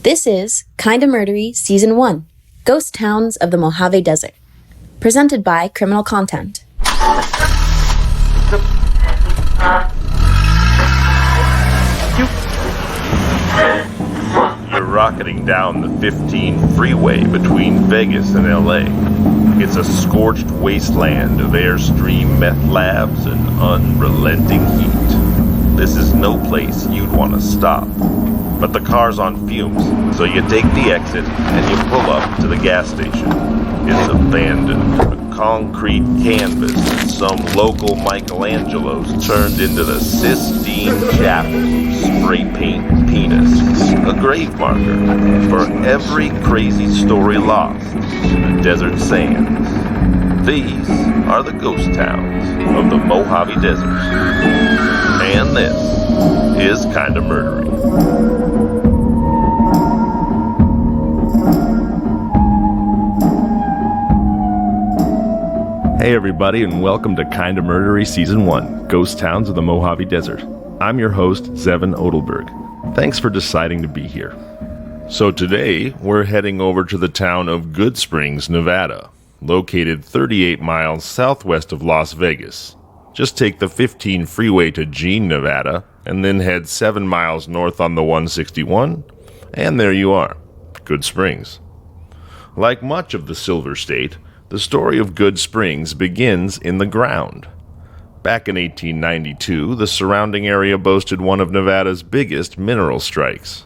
This is Kinda Murdery Season 1, Ghost Towns of the Mojave Desert, presented by Criminal Content. You're rocketing down the 15 freeway between Vegas and LA. It's a scorched wasteland of Airstream meth labs and unrelenting heat. This is no place you'd want to stop. But the car's on fumes, so you take the exit and you pull up to the gas station. It's abandoned, a concrete canvas that some local Michelangelos turned into the Sistine Chapel of spray paint penis. A grave marker for every crazy story lost in the desert sands. These are the ghost towns of the Mojave Desert. And this is Kinda Murdery. Hey everybody, and welcome to Kinda Murdery Season 1, Ghost Towns of the Mojave Desert. I'm your host, Zevon Odelberg. Thanks for deciding to be here. So today, we're heading over to the town of Goodsprings, Nevada, located 38 miles southwest of Las Vegas. Just take the 15 freeway to Jean, Nevada, and then head 7 miles north on the 161, and there you are, Goodsprings. Like much of the Silver State, the story of Goodsprings begins in the ground. Back in 1892, the surrounding area boasted one of Nevada's biggest mineral strikes.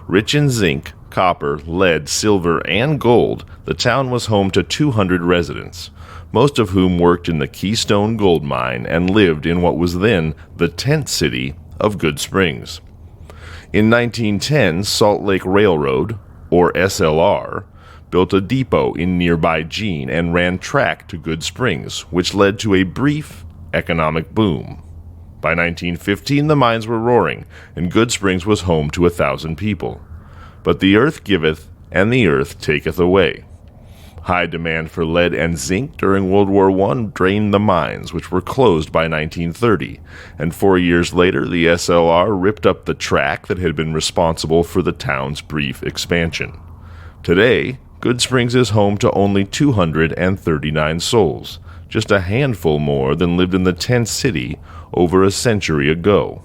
Rich in zinc, copper, lead, silver, and gold, the town was home to 200 residents, most of whom worked in the Keystone Gold Mine and lived in what was then the tent city of Goodsprings. In 1910, Salt Lake Railroad, or SLR, built a depot in nearby Jean and ran track to Goodsprings, which led to a brief economic boom. By 1915, the mines were roaring, and Goodsprings was home to 1,000 people. But the earth giveth, and the earth taketh away. High demand for lead and zinc during World War I drained the mines, which were closed by 1930, and 4 years later the SLR ripped up the track that had been responsible for the town's brief expansion. Today, Goodsprings is home to only 239 souls, just a handful more than lived in the tent city over a century ago.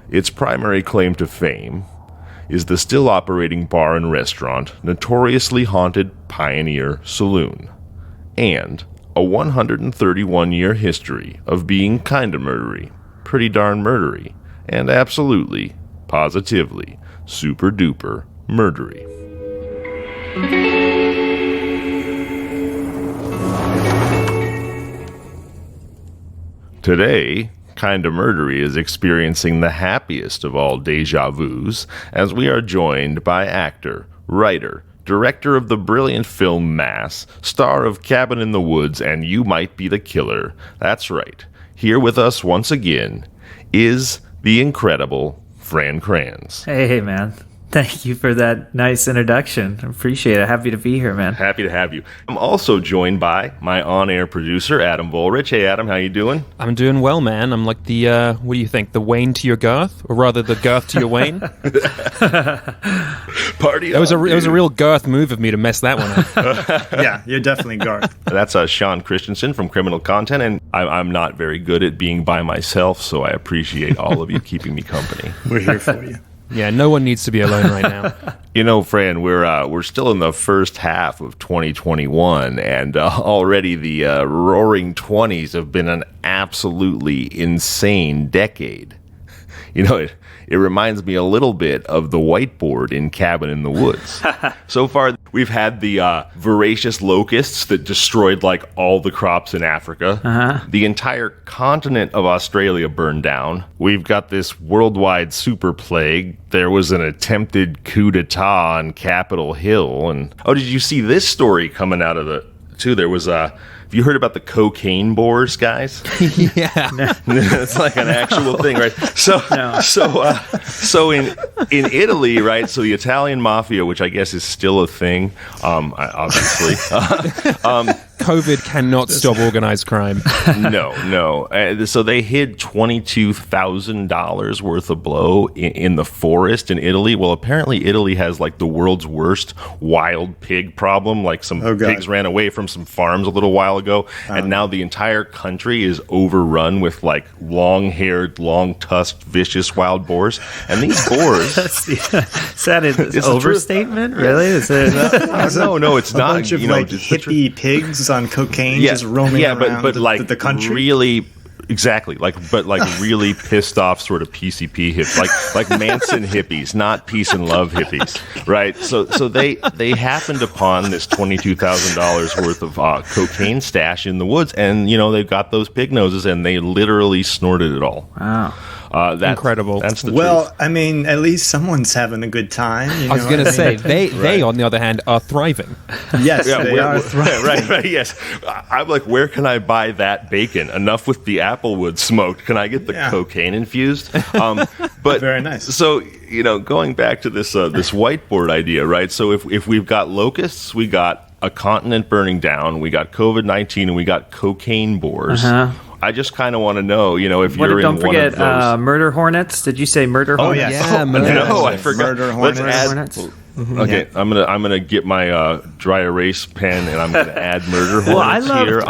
Its primary claim to fame is the still operating bar and restaurant notoriously haunted Pioneer Saloon, and a 131-year history of being kinda murdery, pretty darn murdery, and absolutely, positively, super duper murdery. Today, Kinda Murdery is experiencing the happiest of all deja vus as we are joined by actor, writer, director of the brilliant film Mass, star of Cabin in the Woods and You Might Be the Killer. That's right. Here with us once again is the incredible Fran Kranz. Hey, man. Thank you for that nice introduction. I appreciate it. Happy to be here, man. Happy to have you. I'm also joined by my on-air producer, Adam Volrich. Hey, Adam, how you doing? I'm doing well, man. I'm like the, what do you think, the Wayne to your Garth? Or rather, the Garth to your Wayne? Party It was a real Garth move of me to mess that one up. Yeah, you're definitely Garth. That's Sean Christensen from Criminal Content, and I'm not very good at being by myself, so I appreciate all of you keeping me company. We're here for you. Yeah, no one needs to be alone right now. You know, Fran, we're still in the first half of 2021, and already the roaring 20s have been an absolutely insane decade. You know, it reminds me a little bit of the whiteboard in Cabin in the Woods. So far, we've had the voracious locusts that destroyed, like, all the crops in Africa. Uh-huh. The entire continent of Australia burned down. We've got this worldwide super plague. There was an attempted coup d'etat on Capitol Hill. And, oh, did you see this story coming out of the... too? There was have you heard about the cocaine boars, guys? Yeah. It's like an actual thing, right? So in Italy, right? So the Italian mafia, which I guess is still a thing, obviously, COVID cannot stop organized crime. No. So they hid $22,000 worth of blow in the forest in Italy. Well, apparently Italy has like the world's worst wild pig problem. Like some pigs ran away from some farms a little while ago, and now the entire country is overrun with like long-haired, long-tusked, vicious wild boars. And these boars... Is that an overstatement? Really? Is it? No, it's not. A bunch of hippie pigs on cocaine just roaming around the country. Really, exactly. But really pissed off sort of PCP hippies, like Manson hippies, not peace and love hippies, right? So they happened upon this $22,000 worth of cocaine stash in the woods, and they've got those pig noses, and they literally snorted it all. Wow. Incredible. That's the truth. I mean, at least someone's having a good time. I was going to say, they, on the other hand, are thriving. Yes, they are thriving. Right, yes. I'm like, where can I buy that bacon? Enough with the applewood smoked. Can I get the cocaine infused? But very nice. So, going back to this whiteboard idea, right? So if we've got locusts, we got a continent burning down, we got COVID-19, and we got cocaine boars. I just kind of want to know, if you're in one of those. Don't forget murder hornets. Did you say murder hornets? Oh, yes. Yeah, no, I forgot. Murder hornets. Okay, I'm gonna get my dry erase pen, and I'm gonna add murder hornets Well, I loved here.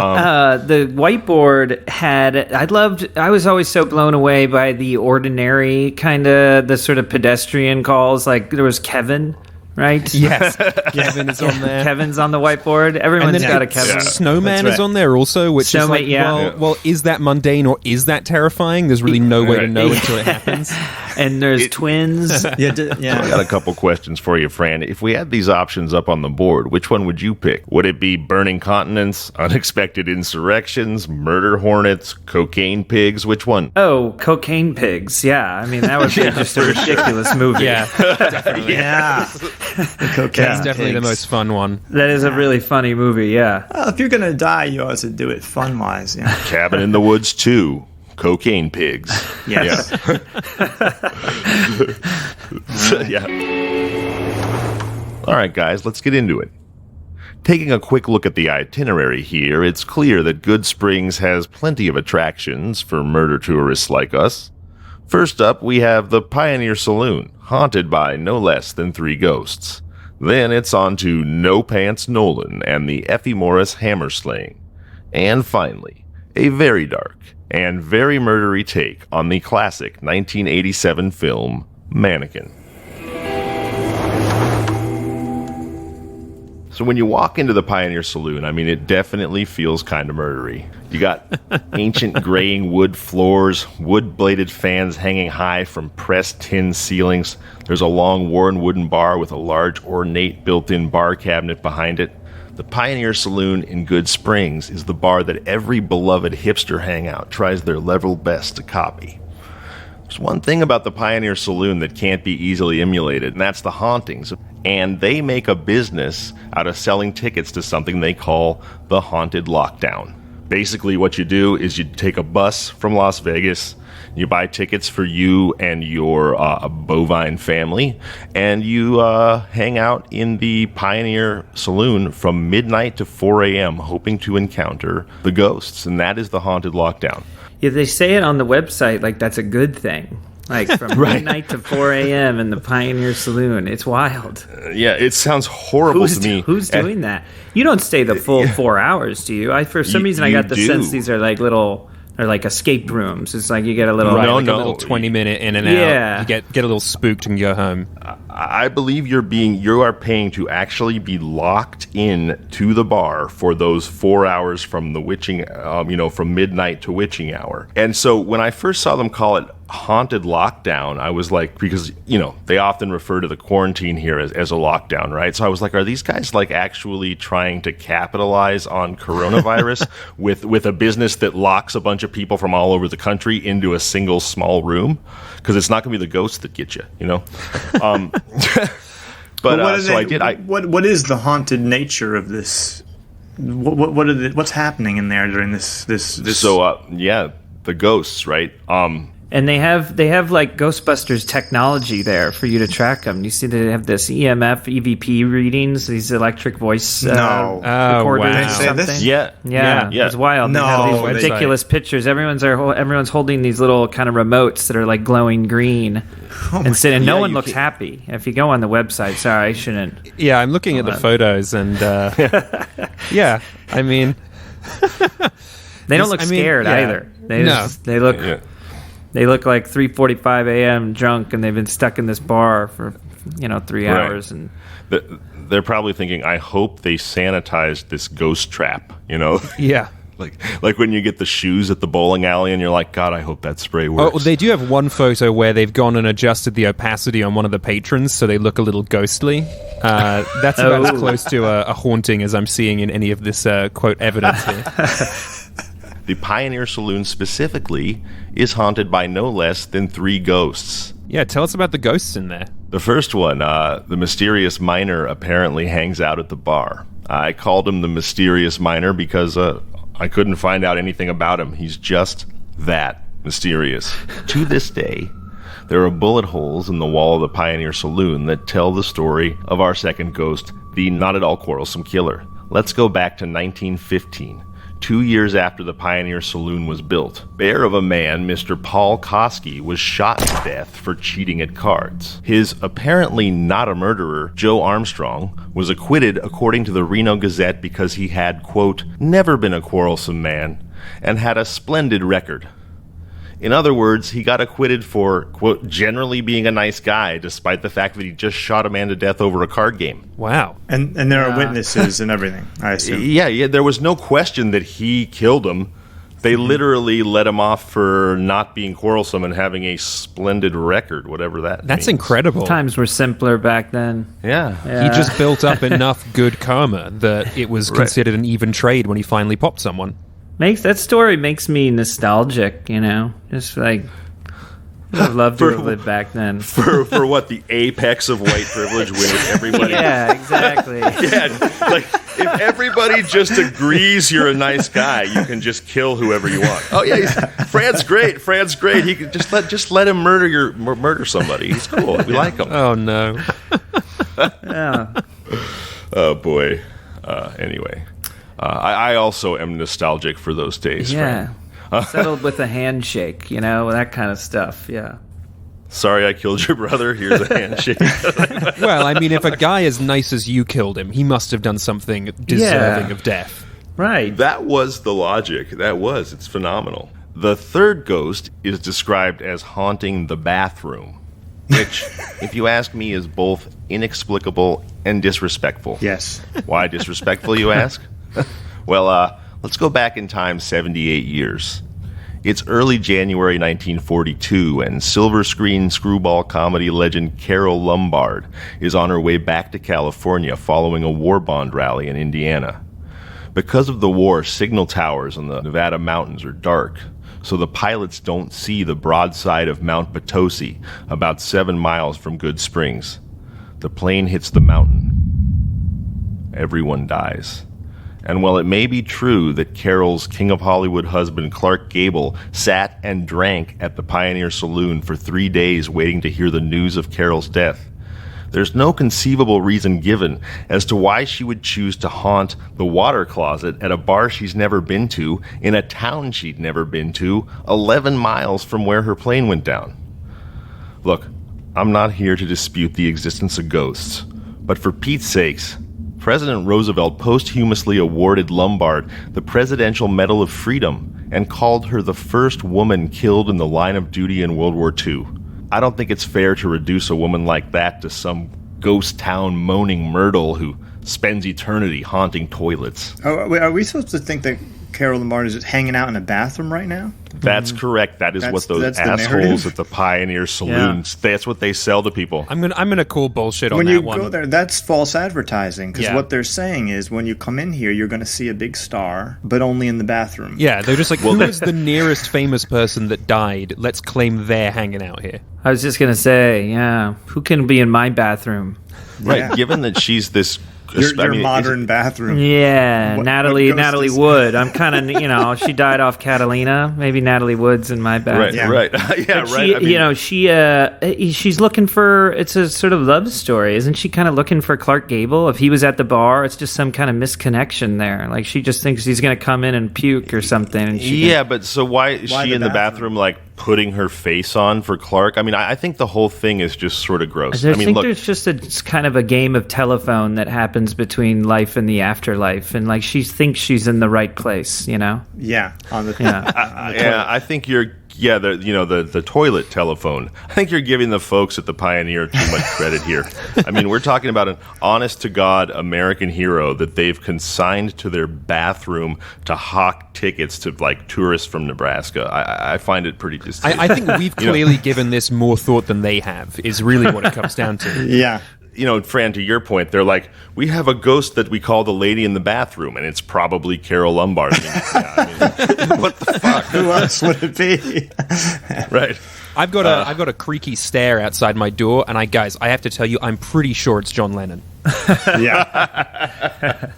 the whiteboard had. I was always so blown away by the ordinary kind of the sort of pedestrian calls. Like there was Kevin. Right? Yes. Kevin is on there. Kevin's on the whiteboard. Everyone's got a Kevin. Yeah. Snowman is on there also, which is like, well, is that mundane or is that terrifying? There's really no way to know until it happens. And there's twins. I got a couple questions for you, Fran. If we had these options up on the board, which one would you pick? Would it be burning continents, unexpected insurrections, murder hornets, cocaine pigs? Which one? Oh, cocaine pigs. Yeah. I mean, that would be just a ridiculous movie. Yeah, definitely. Yeah. The cocaine That's definitely pigs. the most fun one. That is a really funny movie, yeah. Well, if you're going to die, you ought to do it fun-wise. Cabin in the Woods 2. Cocaine pigs. Yes. Yeah. All right, guys, let's get into it. Taking a quick look at the itinerary here, it's clear that Goodsprings has plenty of attractions for murder tourists like us. First up, we have the Pioneer Saloon, haunted by no less than 3 ghosts. Then it's on to No Pants Nolan and the Effie Morris Hammersling. And finally, a very dark and very murdery take on the classic 1987 film, Mannequin. So when you walk into the Pioneer Saloon, I mean, it definitely feels kind of murdery. You got ancient graying wood floors, wood-bladed fans hanging high from pressed tin ceilings. There's a long worn wooden bar with a large ornate built-in bar cabinet behind it. The Pioneer Saloon in Goodsprings is the bar that every beloved hipster hangout tries their level best to copy. There's one thing about the Pioneer Saloon that can't be easily emulated, and that's the hauntings. And they make a business out of selling tickets to something they call the Haunted Lockdown. Basically, what you do is you take a bus from Las Vegas, you buy tickets for you and your bovine family, and you hang out in the Pioneer Saloon from midnight to 4 a.m., hoping to encounter the ghosts, and that is the Haunted Lockdown. Yeah, they say it on the website like that's a good thing. Like from midnight to 4 a.m. in the Pioneer Saloon. It's wild. Yeah, it sounds horrible to me. Who's doing that? You don't stay the full 4 hours, do you? For some reason, I got the sense these are like little... They're like escape rooms. It's like you get a little... Right, like a little 20-minute in and out. You get a little spooked and go home. I believe you are paying to actually be locked in to the bar for those 4 hours from the witching, from midnight to witching hour. And so when I first saw them call it Haunted Lockdown, I was like, because, they often refer to the quarantine here as a lockdown, right? So I was like, are these guys like actually trying to capitalize on coronavirus with a business that locks a bunch of people from all over the country into a single small room? Because it's not going to be the ghosts that get you, What is the haunted nature of this? What's happening in there during this? So the ghosts, right? And they have like Ghostbusters technology there for you to track them. You see they have this EMF, EVP readings, these electric voice recorders or something. Yeah, it's wild. No, they have these ridiculous pictures. Everyone's holding these little kind of remotes that are like glowing green, and no one looks happy. If you go on the website, sorry, I shouldn't. Yeah, I'm looking at the photos, and yeah, I mean, they don't look scared either. They look. Yeah. They look like 3:45 a.m. drunk, and they've been stuck in this bar for 3 hours. And they're probably thinking, "I hope they sanitized this ghost trap." Yeah. Like when you get the shoes at the bowling alley, and you're like, "God, I hope that spray works." Oh, they do have one photo where they've gone and adjusted the opacity on one of the patrons, so they look a little ghostly. That's about as close to a haunting as I'm seeing in any of this quote evidence here. The Pioneer Saloon specifically is haunted by no less than 3 ghosts. Yeah, tell us about the ghosts in there. The first one, the mysterious miner, apparently hangs out at the bar. I called him the mysterious miner because I couldn't find out anything about him. He's just that mysterious. To this day, there are bullet holes in the wall of the Pioneer Saloon that tell the story of our second ghost, the not at all quarrelsome killer. Let's go back to 1915. 2 years after the Pioneer Saloon was built, bear of a man, Mr. Paul Koski, was shot to death for cheating at cards. His apparently not a murderer, Joe Armstrong, was acquitted according to the Reno Gazette because he had, quote, never been a quarrelsome man and had a splendid record. In other words, he got acquitted for, quote, generally being a nice guy, despite the fact that he just shot a man to death over a card game. Wow. And there are witnesses and everything, I assume. Yeah, there was no question that he killed him. They literally let him off for not being quarrelsome and having a splendid record, whatever that That's means. incredible. Times were simpler back then. Yeah. He just built up enough good karma that it was considered an even trade when he finally popped someone. That story makes me nostalgic, just like I would love to have lived back then. For what, the apex of white privilege, when everybody yeah, exactly. Like if everybody just agrees you're a nice guy, you can just kill whoever you want. Oh yeah, Fran's great. He can just let him murder somebody. He's cool. We like him. Oh no. Yeah. Oh boy. Anyway. I also am nostalgic for those days. Yeah. Settled with a handshake, that kind of stuff. Yeah. Sorry I killed your brother. Here's a handshake. Well, I mean, if a guy as nice as you killed him, he must have done something deserving of death. Right. That was the logic. It's phenomenal. The third ghost is described as haunting the bathroom, which, if you ask me, is both inexplicable and disrespectful. Yes. Why disrespectful, you ask? Well, let's go back in time 78 years. It's early January 1942, and silver screen screwball comedy legend Carole Lombard is on her way back to California following a war bond rally in Indiana. Because of the war, signal towers in the Nevada mountains are dark, so the pilots don't see the broad side of Mount Potosi, about 7 miles from Goodsprings. The plane hits the mountain. Everyone dies. And while it may be true that Carole's King of Hollywood husband Clark Gable sat and drank at the Pioneer Saloon for 3 days waiting to hear the news of Carole's death, there's no conceivable reason given as to why she would choose to haunt the water closet at a bar she's never been to, in a town she'd never been to, 11 miles from where her plane went down. Look, I'm not here to dispute the existence of ghosts, but for Pete's sakes, President Roosevelt posthumously awarded Lombard the Presidential Medal of Freedom and called her the first woman killed in the line of duty in World War II. I don't think it's fair to reduce a woman like that to some ghost town moaning Myrtle who spends eternity haunting toilets. Oh, are we supposed to think that Carole Lombard is just hanging out in a bathroom right now? That's correct. That's what those assholes at the Pioneer Saloon, that's what they sell to people. I'm gonna call bullshit on when that you one. go there, that's false advertising, because what they're saying is when you come in here, you're going to see a big star, but only in the bathroom. Yeah, they're just like, who is the nearest famous person that died? Let's claim they're hanging out here. I was just going to say, who can be in my bathroom? Right, given that she's this Your modern bathroom. Yeah, Natalie Wood. I'm kind of, she died off Catalina. Maybe Natalie Wood's in my bathroom. Right. Yeah, right. She's looking for. It's a sort of love story, isn't she? Kind of looking for Clark Gable. If he was at the bar, it's just some kind of misconnection there. Like she just thinks he's going to come in and puke or something. And but so why is she in the bathroom like putting her face on for Clark? I mean, I think the whole thing is just sort of gross. I think there's just it's kind of a game of telephone that happens between life and the afterlife, and like she thinks she's in the right place, Yeah, on the I think you're. Yeah, the toilet telephone. I think you're giving the folks at the Pioneer too much credit here. I mean, we're talking about an honest-to-God American hero that they've consigned to their bathroom to hawk tickets to, like, tourists from Nebraska. I find it pretty distasteful. I think we've clearly given this more thought than they have, is really what it comes down to. Yeah. Fran, to your point, they're like, we have a ghost that we call the lady in the bathroom, and it's probably Carol Lombard. What the fuck? Who else would it be? Right. I've got a creaky stare outside my door, and I have to tell you, I'm pretty sure it's John Lennon. Yeah.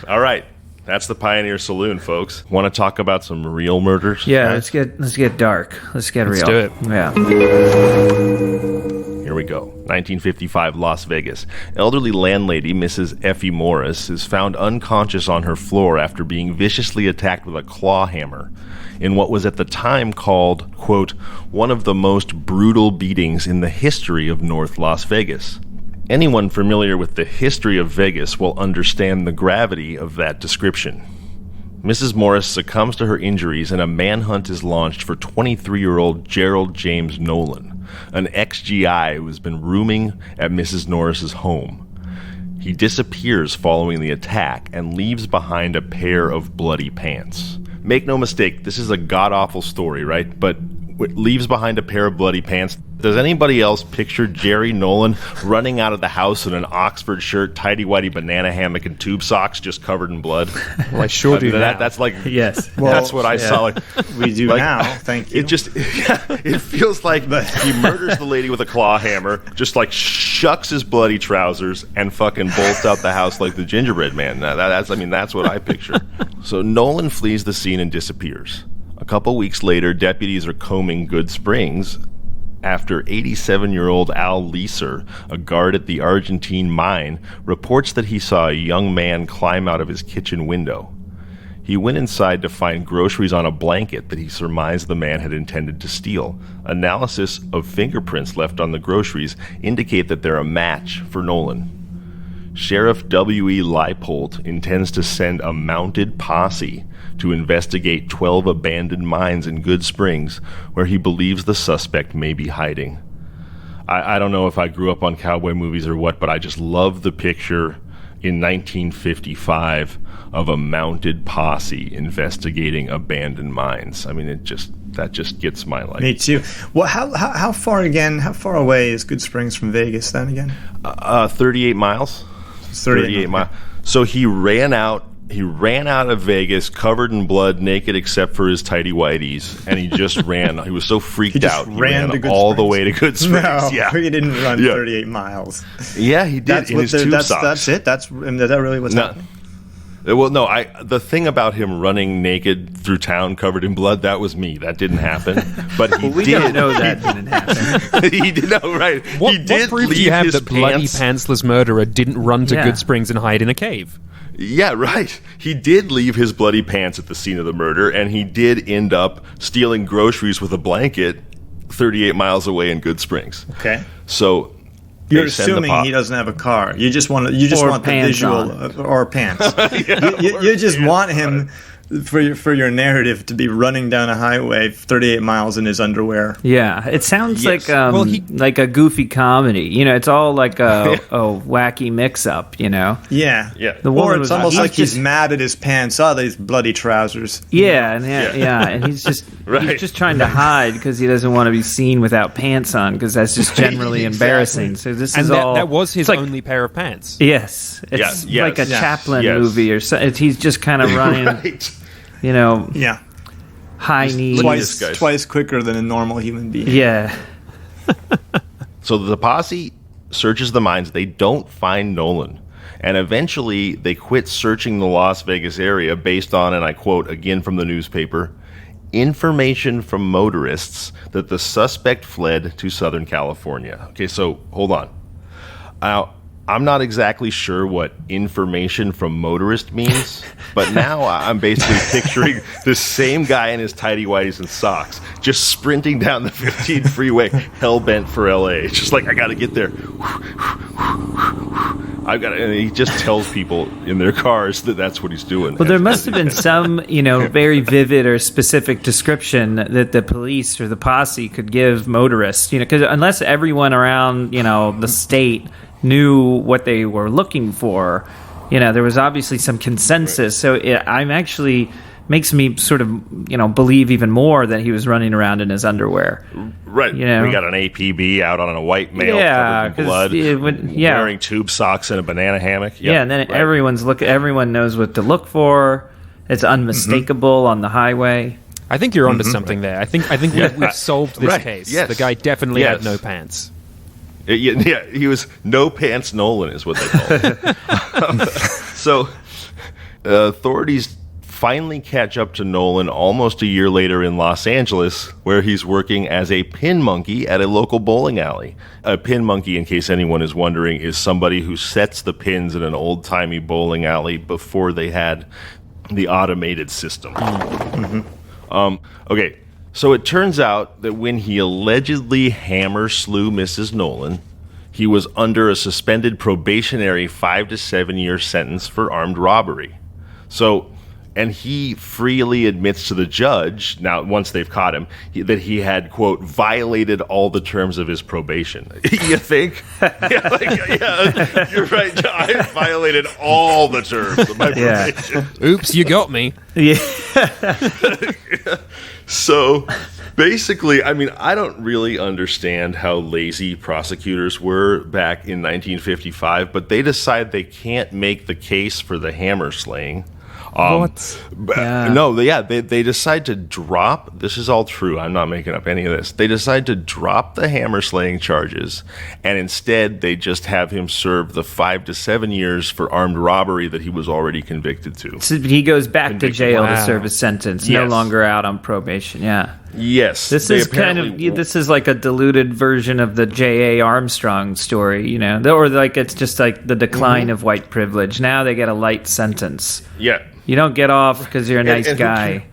All right. That's the Pioneer Saloon, folks. Want to talk about some real murders? Yeah, let's get dark. Let's get real. Let's do it. Yeah. Here we go. 1955, Las Vegas. Elderly landlady Mrs. Effie Morris is found unconscious on her floor after being viciously attacked with a claw hammer in what was at the time called, quote, one of the most brutal beatings in the history of North Las Vegas. Anyone familiar with the history of Vegas will understand the gravity of that description. Mrs. Morris succumbs to her injuries and a manhunt is launched for 23-year-old Gerald James Nolan, an ex-GI who has been rooming at Mrs. Norris's home. He disappears following the attack and leaves behind a pair of bloody pants. Make no mistake, this is a god-awful story, right? But leaves behind a pair of bloody pants. Does anybody else picture Jerry Nolan running out of the house in an Oxford shirt, tighty-whitey banana hammock, and tube socks just covered in blood? Well, I sure do. That's like, yes. Well, that's what I saw. Like, we do now. Thank you. It feels like he murders the lady with a claw hammer, just like shucks his bloody trousers, and fucking bolts out the house like the gingerbread man. That's what I picture. So Nolan flees the scene and disappears. A couple weeks later, deputies are combing Goodsprings after 87-year-old Al Leeser, a guard at the Argentine mine, reports that he saw a young man climb out of his kitchen window. He went inside to find groceries on a blanket that he surmised the man had intended to steal. Analysis of fingerprints left on the groceries indicate that they're a match for Nolan. Sheriff W.E. Leipold intends to send a mounted posse to investigate 12 abandoned mines in Goodsprings, where he believes the suspect may be hiding. I don't know if I grew up on cowboy movies or what, but I just love the picture in 1955 of a mounted posse investigating abandoned mines. I mean, that just gets my life. Me too. Well, how far away is Goodsprings from Vegas then again? 38 miles. 38 miles. So he ran out of Vegas covered in blood, naked except for his tighty whities, and he just ran. He was so freaked out. He ran all the way to Goodsprings. No, yeah. He didn't run 38 miles. Yeah, he did in his tube socks. That's it? Is that really what's happening? Well, no, the thing about him running naked through town covered in blood, that was me. That didn't happen. But he we did. Don't know that didn't happen. He did know, right. What proof do you have that bloody pants. pantsless murderer didn't run to Goodsprings and hide in a cave? Yeah, right. He did leave his bloody pants at the scene of the murder, and he did end up stealing groceries with a blanket 38 miles away in Goodsprings. Okay. So you're assuming he doesn't have a car. You just want the visual or pants. You just want him for your narrative to be running down a highway 38 miles in his underwear. Yeah, it sounds like like a goofy comedy. It's all like a wacky mix-up. Yeah. Or it's almost like he's mad at his pants. Oh, these bloody trousers. Yeah, and he's just he's just trying to hide because he doesn't want to be seen without pants on because that's just generally embarrassing. So this is all. That was his only pair of pants. Yes, it's like a Chaplin movie or something. He's just kind of running. Right. High knees. Twice quicker than a normal human being. Yeah. So the posse searches the mines. They don't find Nolan. And eventually, they quit searching the Las Vegas area based on, and I quote again from the newspaper, information from motorists that the suspect fled to Southern California. Okay, so hold on. Now, I'm not exactly sure what information from motorist means, but now I'm basically picturing the same guy in his tighty whities and socks just sprinting down the 15 freeway, hell-bent for LA. Just like, I got to get there. And he just tells people in their cars that that's what he's doing. Well, there must have been some, very vivid or specific description that the police or the posse could give motorists, because unless everyone around, the state knew what they were looking for, there was obviously some consensus. So I'm actually makes me sort of, believe even more that he was running around in his underwear. Right. We got an APB out on a white male covered in blood, wearing tube socks and a banana hammock. Yep. Yeah, and then everyone knows what to look for. It's unmistakable on the highway. I think you're onto something there. I think we've solved this case. Yes. The guy definitely had no pants. Yeah, he was no pants Nolan is what they call him. So authorities finally catch up to Nolan almost a year later in Los Angeles, where he's working as a pin monkey at a local bowling alley. A pin monkey, in case anyone is wondering, is somebody who sets the pins in an old-timey bowling alley before they had the automated system. Okay. So it turns out that when he allegedly slew Mrs. Nolan, he was under a suspended probationary 5 to 7 year sentence for armed robbery. So, and he freely admits to the judge, now once they've caught him, that he had, quote, violated all the terms of his probation. You think? Yeah, you're right. I violated all the terms of my probation. Oops, you got me. Yeah. So basically, I don't really understand how lazy prosecutors were back in 1955, but they decide they can't make the case for the hammer slaying. What? No, they decide to drop, this is all true, I'm not making up any of this, they decide to drop the hammer slaying charges, and instead they just have him serve the 5 to 7 years for armed robbery that he was already convicted to. So he goes back to jail to serve his sentence, no longer out on probation, Yes. This is like a diluted version of the J.A. Armstrong story, or like it's just like the decline of white privilege. Now they get a light sentence. Yeah. You don't get off because you're a nice guy.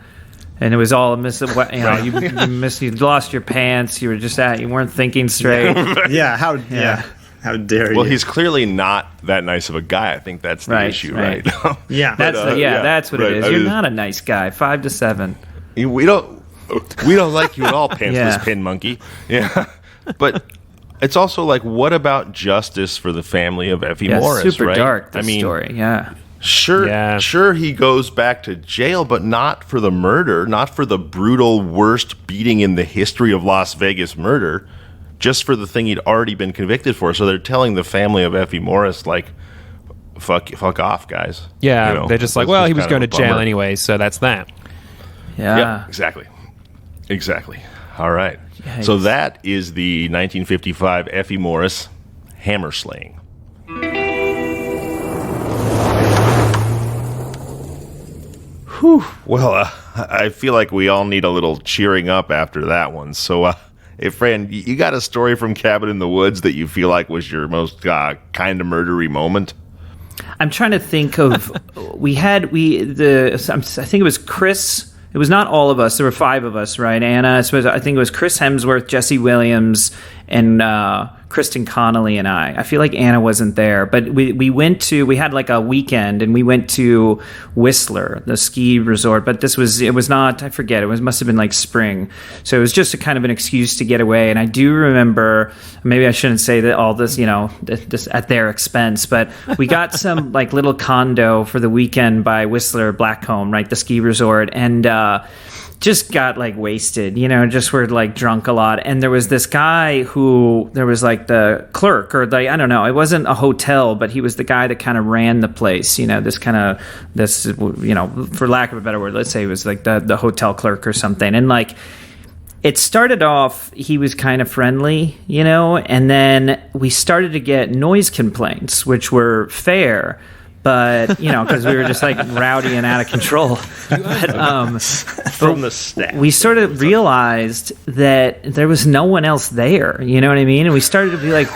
And it was all a miss. You lost your pants. You were just you weren't thinking straight. How dare you? Well, he's clearly not that nice of a guy. I think that's the issue, right? That's what it is. You're not a nice guy. 5 to 7. We don't like you at all, pantsless pin monkey. Yeah, but it's also like, what about justice for the family of Effie Morris? Super right? dark. This story. Yeah. Sure, he goes back to jail, but not for the murder, not for the brutal, worst beating in the history of Las Vegas murder, just for the thing he'd already been convicted for. So they're telling the family of Effie Morris, like, fuck off, guys. Yeah, they're just like, well, he was going to jail anyway, so that's that. Yeah. Yep, exactly. All right. Yikes. So that is the 1955 Effie Morris hammer slaying. Whew. Well, I feel like we all need a little cheering up after that one. So, hey, Fran, you got a story from Cabin in the Woods that you feel like was your most kind of murdery moment? I'm trying to think of. I think it was Chris. It was not all of us. There were 5 of us, right? Anna, I think it was Chris Hemsworth, Jesse Williams, and Kristen Connolly and I. I feel like Anna wasn't there, but we had like a weekend and we went to Whistler, the ski resort, but it was not, I forget, it must have been like spring. So it was just a kind of an excuse to get away. And I do remember, maybe I shouldn't say that all this, this at their expense, but we got some like little condo for the weekend by Whistler Blackcomb, right? The ski resort. And, just got like wasted, just were like drunk a lot. And there was this guy who, there was like the clerk or I don't know, it wasn't a hotel, but he was the guy that kind of ran the place, for lack of a better word, let's say he was like the hotel clerk or something. And like, it started off, he was kind of friendly, and then we started to get noise complaints, which were fair. But, because we were just like rowdy and out of control. But, from the staff, we sort of realized that there was no one else there. You know what I mean? And we started to be like,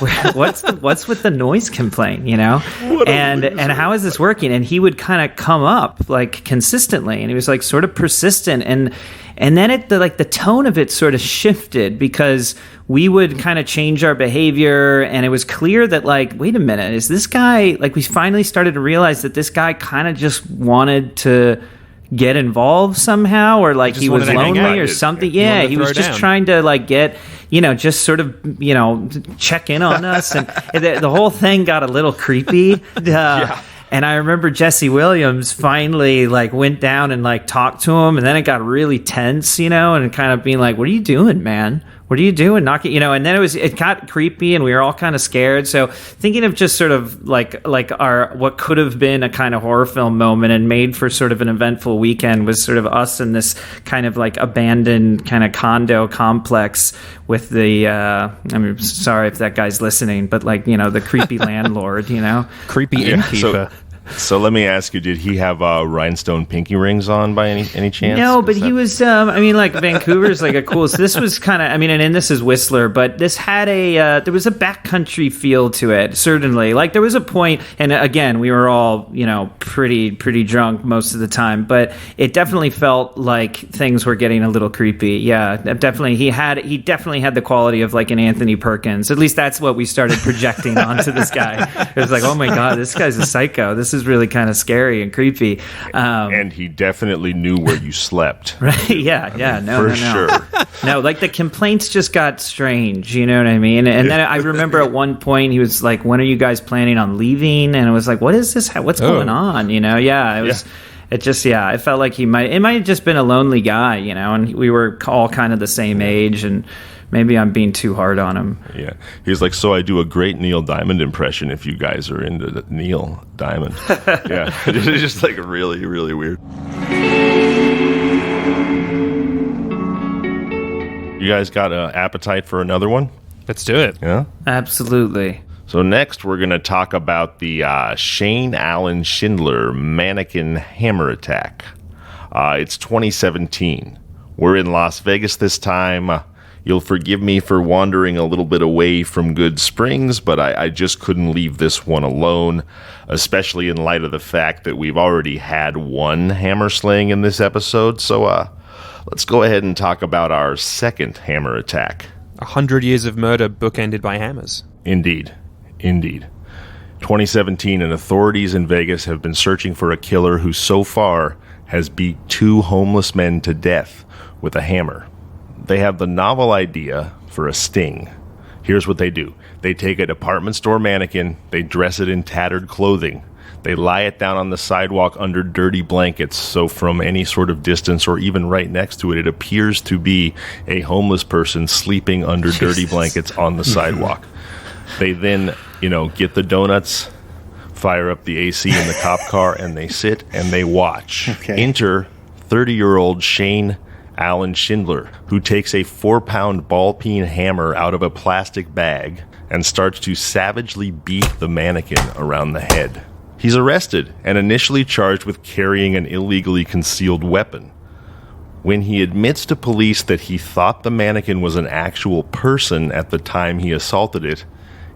what's with the noise complaint? And how is this working? And he would kind of come up like consistently, and he was like sort of persistent, and then the tone of it sort of shifted because we would kind of change our behavior, and it was clear that like, wait a minute, is this guy, like, we finally started to realize that this guy kind of just wanted to get involved somehow, or like he was lonely or something. Yeah, he was just trying to like get, just sort of, check in on us, and the whole thing got a little creepy. And I remember Jesse Williams finally like went down and like talked to him, and then it got really tense, and kind of being like, "What are you doing, man? What are you doing? And then it got creepy, and we were all kind of scared. So thinking of just sort of like our what could have been a kind of horror film moment and made for sort of an eventful weekend was sort of us in this kind of like abandoned kind of condo complex with the I'm sorry if that guy's listening, but like the creepy landlord, creepy innkeeper. So let me ask you, did he have rhinestone pinky rings on by any chance? No, but he was, like Vancouver's like a cool, so this was kind of, and this is Whistler, but this had there was a backcountry feel to it, certainly. Like there was a point, and again, we were all, pretty drunk most of the time, but it definitely felt like things were getting a little creepy. Yeah, definitely. He definitely had the quality of like an Anthony Perkins. At least that's what we started projecting onto this guy. It was like, oh my God, this guy's a psycho. This is really kind of scary and creepy. And he definitely knew where you slept. Right? Yeah. No, sure. No, like the complaints just got strange. You know what I mean? And then I remember at one point he was like, "When are you guys planning on leaving?" And it was like, "What is this? What's going on?" Yeah, it was. It just, I felt like it might have just been a lonely guy, and we were all kind of the same age, and maybe I'm being too hard on him. Yeah. He's like, so I do a great Neil Diamond impression if you guys are into Neil Diamond. Yeah. It's just like really, really weird. You guys got an appetite for another one? Let's do it. Yeah? Absolutely. So next, we're going to talk about the Shane Allen Schindler Mannequin hammer attack. It's 2017. We're in Las Vegas this time. You'll forgive me for wandering a little bit away from Goodsprings, but I just couldn't leave this one alone, especially in light of the fact that we've already had one Hammersling in this episode. So let's go ahead and talk about our second hammer attack. 100 years of murder bookended by hammers. Indeed. 2017, and authorities in Vegas have been searching for a killer who so far has beat 2 homeless men to death with a hammer. They have the novel idea for a sting. Here's what they do. They take a department store mannequin, they dress it in tattered clothing, they lie it down on the sidewalk under dirty blankets, so from any sort of distance or even right next to it, it appears to be a homeless person sleeping under dirty blankets on the sidewalk. They then, get the donuts, fire up the AC in the cop car, and they sit and they watch. Okay. Enter 30-year-old Shane Allen Schindler, who takes a 4-pound ball-peen hammer out of a plastic bag and starts to savagely beat the mannequin around the head. He's arrested and initially charged with carrying an illegally concealed weapon. When he admits to police that he thought the mannequin was an actual person at the time he assaulted it,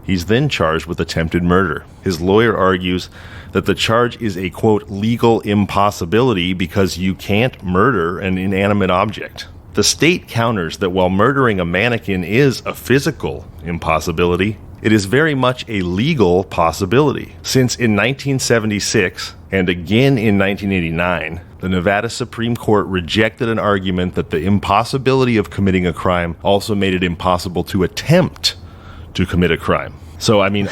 he's then charged with attempted murder. His lawyer argues that the charge is a, quote, legal impossibility because you can't murder an inanimate object. The state counters that while murdering a mannequin is a physical impossibility, it is very much a legal possibility. Since in 1976, and again in 1989, the Nevada Supreme Court rejected an argument that the impossibility of committing a crime also made it impossible to attempt to commit a crime. So I mean,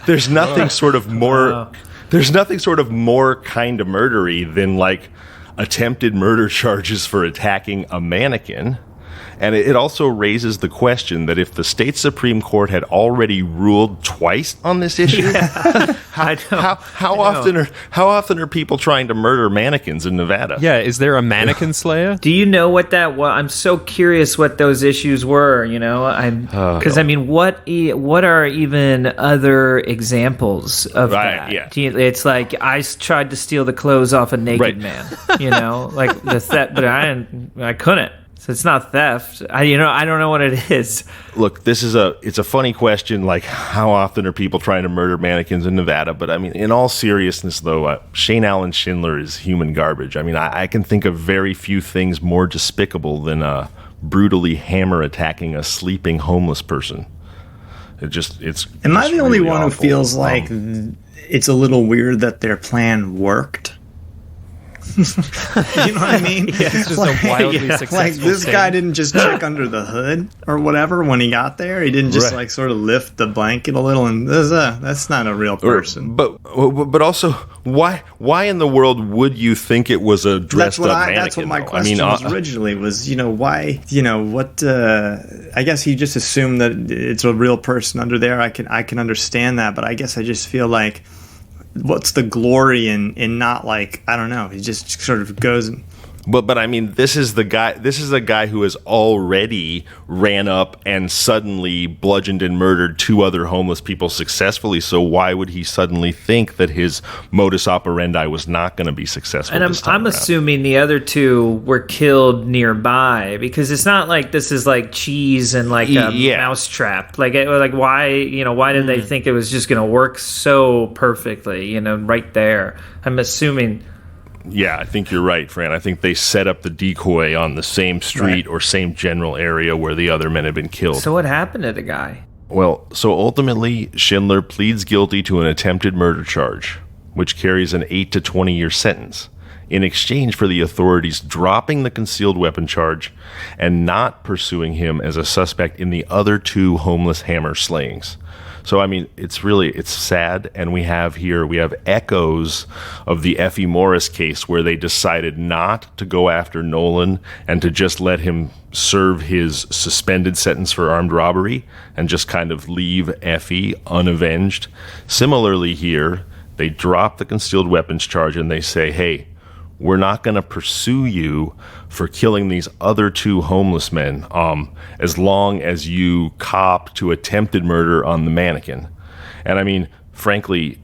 there's nothing sort of more kind of murdery than like attempted murder charges for attacking a mannequin. And it also raises the question that if the state Supreme Court had already ruled twice on this issue, how often are people trying to murder mannequins in Nevada? Yeah, is there a mannequin slayer? Do you know what that was? I'm so curious what those issues were, because what are even other examples of that? Yeah. It's like I tried to steal the clothes off a naked man, like the theft, but I couldn't. So it's not theft. I don't know what it is. Look, it's a funny question, like how often are people trying to murder mannequins in Nevada? But I mean, in all seriousness, though, Shane Allen Schindler is human garbage. I mean, I can think of very few things more despicable than brutally hammer attacking a sleeping homeless person. Am I the only one who feels like it's a little weird that their plan worked? You know what I mean? Yeah, it's just a wildly successful like this guy didn't just check under the hood or whatever when he got there. He didn't just like sort of lift the blanket a little, and that's not a real person. But also, why in the world would you think it was a dressed up mannequin? That's what my question was originally. Was why? What? I guess he just assumed that it's a real person under there. I can understand that, but I guess I just feel like, what's the glory in not, like, I don't know, he just sort of goes and... But I mean, this is a guy who has already ran up and suddenly bludgeoned and murdered 2 other homeless people successfully. So why would he suddenly think that his modus operendi was not going to be successful? And I'm assuming the other 2 were killed nearby, because it's not like this is like cheese and like a mousetrap. Like why did they think it was just going to work so perfectly? Right there. I'm assuming. Yeah, I think you're right, Fran. I think they set up the decoy on the same street or same general area where the other men had been killed. So what happened to the guy? Well, so ultimately, Schindler pleads guilty to an attempted murder charge, which carries an 8 to 20-year sentence, in exchange for the authorities dropping the concealed weapon charge and not pursuing him as a suspect in the other 2 homeless hammer slayings. So, I mean, it's sad, and we have echoes of the Effie Morris case where they decided not to go after Nolan and to just let him serve his suspended sentence for armed robbery and just kind of leave Effie unavenged. Similarly here, they drop the concealed weapons charge and they say, hey, we're not going to pursue you for killing these other 2 homeless men as long as you cop to attempted murder on the mannequin. And I mean, frankly,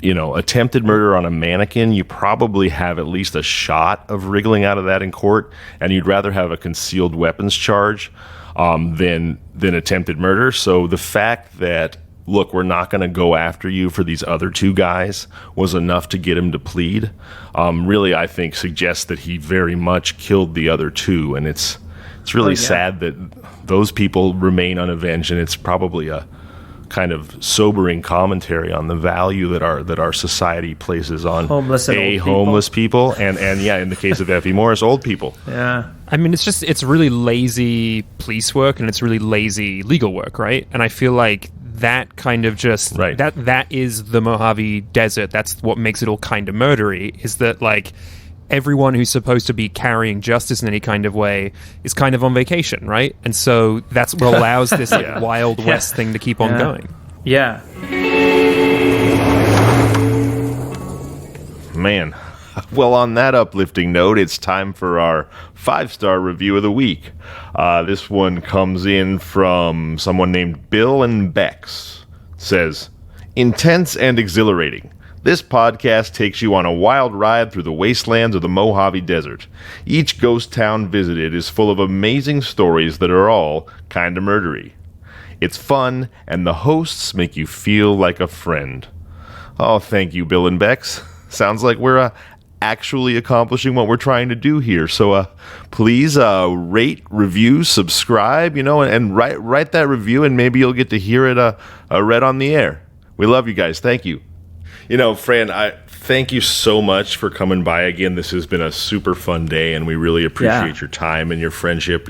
attempted murder on a mannequin, you probably have at least a shot of wriggling out of that in court, and you'd rather have a concealed weapons charge than attempted murder. So the fact that, look, we're not going to go after you for these other 2 guys was enough to get him to plead, really, I think, suggests that he very much killed the other 2. And it's really sad that those people remain unavenged, and it's probably a kind of sobering commentary on the value that our society places on homeless people and in the case of Effie Morris, old people. Yeah. I mean, it's really lazy police work, and it's really lazy legal work, right? And I feel like that kind of just that is the Mojave Desert. That's what makes it all kind of murdery, is that like everyone who's supposed to be carrying justice in any kind of way is kind of on vacation, right? And so that's what allows this like Wild West thing to keep on going. Yeah. Man. Well, on that uplifting note, it's time for our 5-star review of the week. This one comes in from someone named Bill and Bex. It says, intense and exhilarating. This podcast takes you on a wild ride through the wastelands of the Mojave Desert. Each ghost town visited is full of amazing stories that are all kinda murdery. It's fun, and the hosts make you feel like a friend. Oh, thank you, Bill and Bex. Sounds like we're actually accomplishing what we're trying to do here. So please rate, review, subscribe, and write that review, and maybe you'll get to hear it read on the air. We love you guys. Thank you. Fran, I thank you so much for coming by again. This has been a super fun day, and we really appreciate your time and your friendship.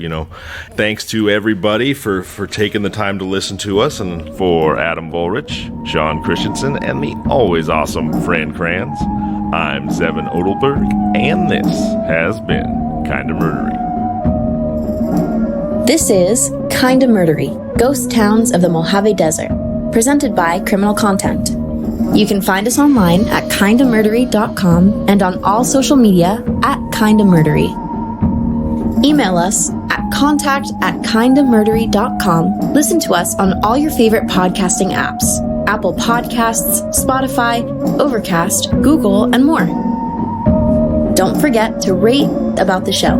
Thanks to everybody for taking the time to listen to us, and for Adam Volrich, Sean Christensen, and the always awesome Fran Kranz. I'm Zevon Odelberg, and this has been Kinda Murdery. This is Kinda Murdery, Ghost Towns of the Mojave Desert, presented by Criminal Content. You can find us online at kindamurdery.com and on all social media at kindamurdery. Email us at contact@kindamurdery.com. Listen to us on all your favorite podcasting apps: Apple Podcasts, Spotify, Overcast, Google, and more. Don't forget to rate about the show.